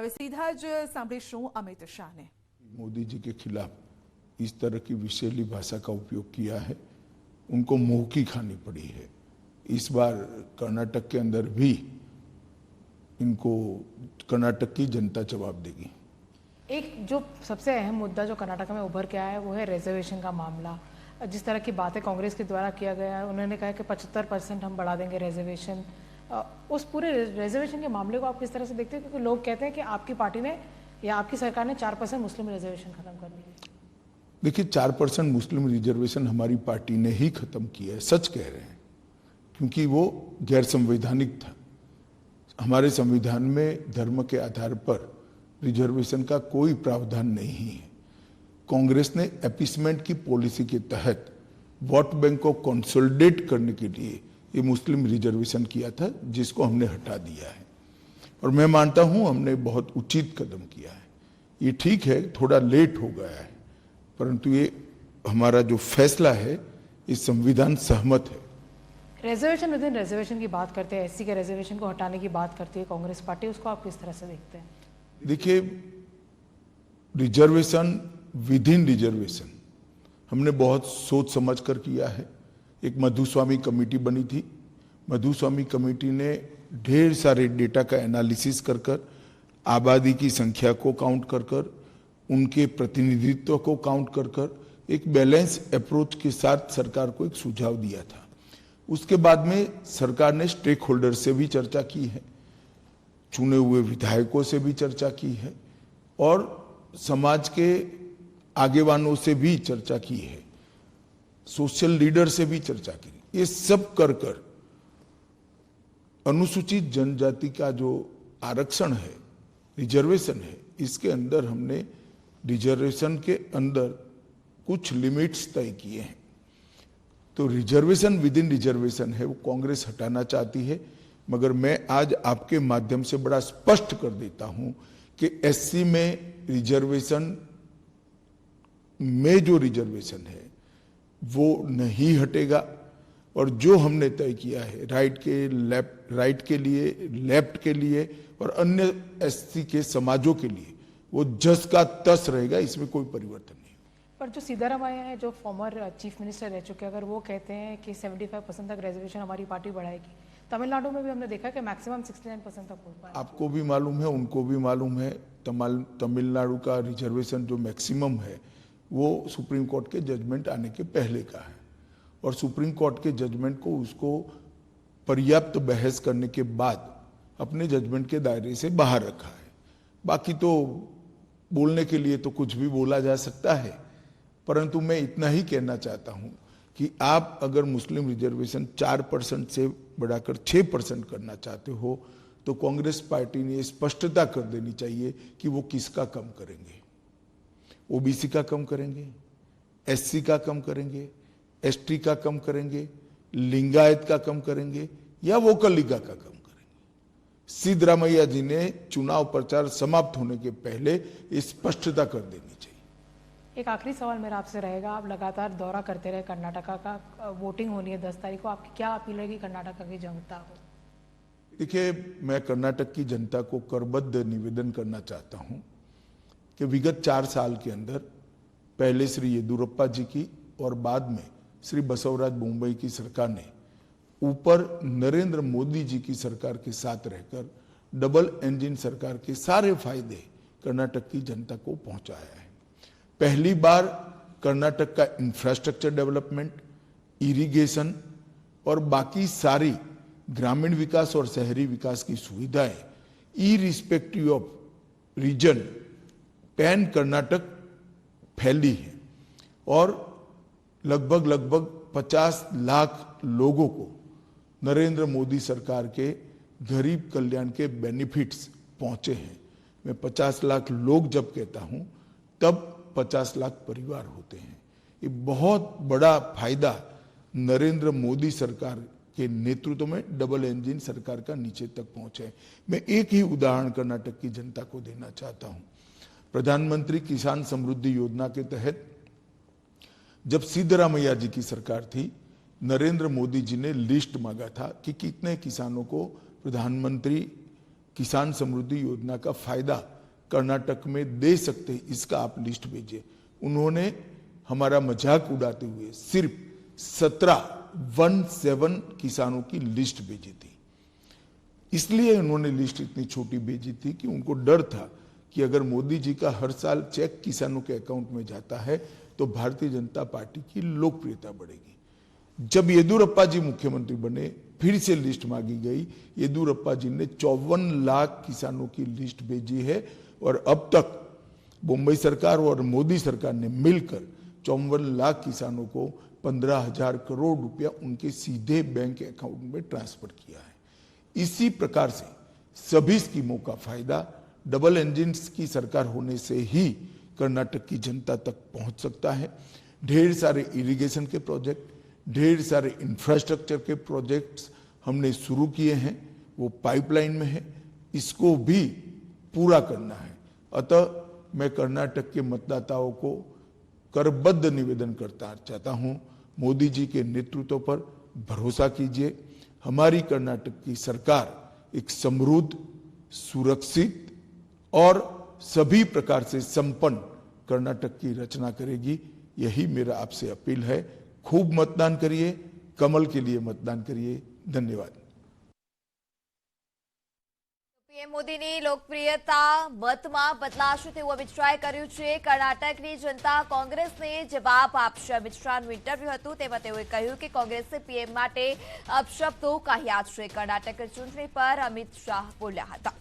હવે સીધા જ સાંભળીશું અમિત શાહને। मोदी जी के खिलाफ इस तरह की विषैली भाषा का उपयोग किया है, उनको मुंह की खानी पड़ी है। इस बार कर्नाटक के अंदर भी इनको कर्नाटक की जनता जवाब देगी। एक जो सबसे अहम मुद्दा जो कर्नाटक में उभर के आया है वो है रिजर्वेशन का मामला। जिस तरह की बातें कांग्रेस के द्वारा किया गया है, उन्होंने कहा कि 75% हम बढ़ा देंगे रिजर्वेशन। उस पूरे रिजर्वेशन के मामले को आप किस तरह से देखते हैं, क्योंकि लोग कहते हैं कि आपकी पार्टी ने या आपकी सरकार ने 4% मुस्लिम रिजर्वेशन खत्म कर दी। देखिए, 4% मुस्लिम रिजर्वेशन हमारी पार्टी ने ही खत्म किया है, सच कह रहे हैं, क्योंकि वो गैर संवैधानिक था। हमारे संविधान में धर्म के आधार पर रिजर्वेशन का कोई प्रावधान नहीं है। कांग्रेस ने अपीसमेंट की पॉलिसी के तहत वोट बैंक को कंसोलिडेट करने के लिए ये मुस्लिम रिजर्वेशन किया था, जिसको हमने हटा दिया है। और मैं मानता हूं हमने बहुत उचित कदम किया है। ये ठीक है, थोड़ा लेट हो गया है, परंतु ये हमारा जो फैसला है इस संविधान सहमत है। रिजर्वेशन विद इन रिजर्वेशन की बात करते हैं, एससी के रिजर्वेशन को हटाने की बात करती है कांग्रेस पार्टी, उसको आप किस तरह से देखते हैं? देखिए, रिजर्वेशन विद इन रिजर्वेशन हमने बहुत सोच समझ कर किया है। एक मधुस्वामी कमेटी बनी थी। मधुस्वामी कमेटी ने ढेर सारे डेटा का एनालिसिस कर कर, आबादी की संख्या को काउंट कर कर, उनके प्रतिनिधित्व को काउंट कर कर एक बैलेंस अप्रोच के साथ सरकार को एक सुझाव दिया था। उसके बाद में सरकार ने स्टेक होल्डर से भी चर्चा की है, चुने हुए विधायकों से भी चर्चा की है और समाज के आगेवानों से भी चर्चा की है, सोशल लीडर से भी चर्चा की। ये सब कर कर अनुसूचित जनजाति का जो आरक्षण है, रिजर्वेशन है, इसके अंदर हमने रिजर्वेशन के अंदर कुछ लिमिट्स तय किए हैं। तो रिजर्वेशन विद इन रिजर्वेशन है, वो कांग्रेस हटाना चाहती है, मगर मैं आज आपके माध्यम से बड़ा स्पष्ट कर देता हूं कि एससी में रिजर्वेशन में जो रिजर्वेशन है वो नहीं हटेगा। और जो हमने तय किया है राइट के लिए, लेफ्ट के लिए और अन्य एससी के समाजों के लिए, वो जस का तस रहेगा, इसमें कोई परिवर्तन नहीं। पर जो सीतारामैया है, जो फॉर्मर चीफ मिनिस्टर रह चुके हैं, अगर वो कहते हैं कि 75% तक रिजर्वेशन हमारी पार्टी बढ़ाएगी, तमिलनाडु में भी हमने देखा कि मैक्सिमम 69% तक हो पाया। आपको भी मालूम है, उनको भी मालूम है, तमिलनाडु का रिजर्वेशन जो मैक्सिमम है वो सुप्रीम कोर्ट के जजमेंट आने के पहले का है और सुप्रीम कोर्ट के जजमेंट को उसको पर्याप्त बहस करने के बाद अपने जजमेंट के दायरे से बाहर रखा है। बाकी तो बोलने के लिए तो कुछ भी बोला जा सकता है, परंतु मैं इतना ही कहना चाहता हूं कि आप अगर मुस्लिम रिजर्वेशन 4% से बढ़ाकर 6% करना चाहते हो तो कांग्रेस पार्टी ने स्पष्टता कर देनी चाहिए कि वो किसका कम करेंगे। ओबीसी का कम करेंगे, एससी का कम करेंगे, एसटी का कम करेंगे, लिंगायत का कम करेंगे या वोकल लीगा का कम करेंगे। सिद्धरामैया जी ने चुनाव प्रचार समाप्त होने के पहले स्पष्टता कर देनी चाहिए। एक आखिरी सवाल मेरा आपसे रहेगा, आप लगातार दौरा करते रहे कर्नाटका का, वोटिंग होनी है 10 तारीख को, आपकी क्या अपील रहेगी कर्नाटका की जनता को? देखिए, मैं कर्नाटक की जनता को करबद्ध निवेदन करना चाहता हूं कि विगत 4 साल के अंदर पहले श्री येदियुरप्पा जी की और बाद में श्री बसवराज बोम्मई की सरकार ने ऊपर नरेंद्र मोदी जी की सरकार के साथ रहकर डबल इंजन सरकार के सारे फायदे कर्नाटक की जनता को पहुंचाया है। पहली बार कर्नाटक का इंफ्रास्ट्रक्चर डेवलपमेंट, इरिगेशन और बाकी सारी ग्रामीण विकास और शहरी विकास की सुविधाएं irrespective of region pan Karnataka फैली है और लगभग 50 लाख लोगों को नरेंद्र मोदी सरकार के गरीब कल्याण के बेनिफिट्स पहुंचे हैं। मैं 50 लाख लोग जब कहता हूं तब 50 लाख परिवार होते हैं। ये बहुत बड़ा फायदा नरेंद्र मोदी सरकार के नेतृत्व में डबल इंजन सरकार का नीचे तक पहुंचे। मैं एक ही उदाहरण कर्नाटक की जनता को देना चाहता हूं। प्रधानमंत्री किसान समृद्धि योजना के तहत जब सिद्धरामैया जी की सरकार थी, नरेंद्र मोदी जी ने लिस्ट मांगा था कि कितने किसानों को प्रधानमंत्री किसान समृद्धि योजना का फायदा कर्नाटक में दे सकते हैं, इसका आप लिस्ट भेजिए। उन्होंने हमारा मजाक उड़ाते हुए सिर्फ 17 किसानों की लिस्ट भेजी थी। इसलिए उन्होंने लिस्ट इतनी छोटी भेजी थी कि उनको डर था कि अगर मोदी जी का हर साल चेक किसानों के अकाउंट में जाता है तो भारतीय जनता पार्टी की लोकप्रियता बढ़ेगी। जब येदुरप्पा जी मुख्यमंत्री बने, फिर से लिस्ट मांगी गई। येदुरप्पा जी ने 54 लाख किसानों की लिस्ट भेजी है और अब तक मुंबई सरकार और मोदी सरकार ने मिलकर 54 लाख किसानों को 15,000 करोड़ रुपया उनके सीधे बैंक अकाउंट में ट्रांसफर किया है। इसी प्रकार से सभी स्कीमों का फायदा डबल इंजन की सरकार होने से ही कर्नाटक की जनता तक पहुंच सकता है। ढेर सारे इरिगेशन के प्रोजेक्ट, ढेर सारे इंफ्रास्ट्रक्चर के प्रोजेक्ट्स हमने शुरू किए हैं, वो पाइपलाइन में है, इसको भी पूरा करना है। अतः मैं कर्नाटक के मतदाताओं को करबद्ध निवेदन करता चाहता हूं, मोदी जी के नेतृत्व पर भरोसा कीजिए। हमारी कर्नाटक की सरकार एक समृद्ध, सुरक्षित और सभी प्रकार से संपन्न कर्नाटक की रचना करेगी। यही मेरा आपसे अपील है। खूब मतदान करिए, कमल के लिए मतदान करिए। धन्यवाद। પીએમ મોદીની લોકપ્રિયતા મતમાં બદલાશે તેવું અમિત શાહે કર્યું છે। કર્ણાટકની જનતા કોંગ્રેસને જવાબ આપશે। અમિત શાહનું ઇન્ટરવ્યુ હતું તેમાં તેઓએ કહ્યું કે કોંગ્રેસે પીએમ માટે અપશબ્દો કહ્યા છે। કર્ણાટક ચૂંટણી પર અમિત શાહ બોલ્યા હતા।